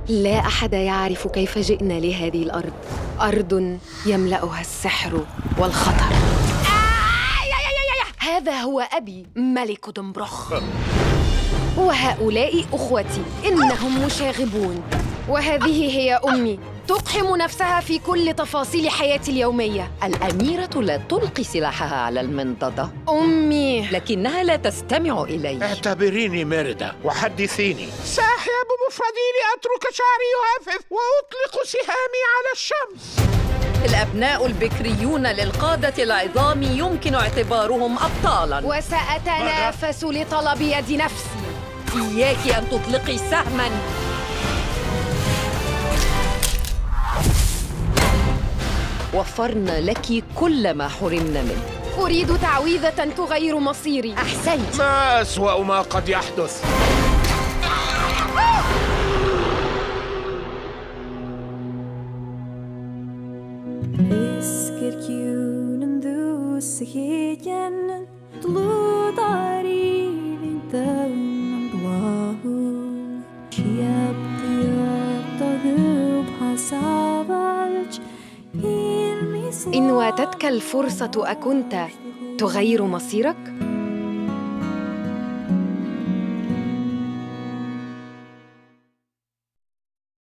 لا أحد يعرف كيف جئنا لهذه الأرض، أرض يملأها السحر والخطر. هذا هو أبي ملك دمبروخ، وهؤلاء أخوتي إنهم مشاغبون، وهذه هي أمي تقحم نفسها في كل تفاصيل حياتي اليومية. الأميرة لا تلقي سلاحها على المنضدة. أمي لكنها لا تستمع إلي. اعتبريني ميريدا وحدثيني. سأحيا بمفردي لأترك شعري يهفف وأطلق سهامي على الشمس. الأبناء البكريون للقادة العظام يمكن اعتبارهم أبطالاً، وسأتنافس لطلب يد نفسي. إياك أن تطلقي سهماً. وفرنا لك كل ما حرمنا منه. أريد تعويذة تغير مصيري. أحسنت. ما أسوأ ما قد يحدث؟ إن واتتك الفرصة أكنت تغير مصيرك؟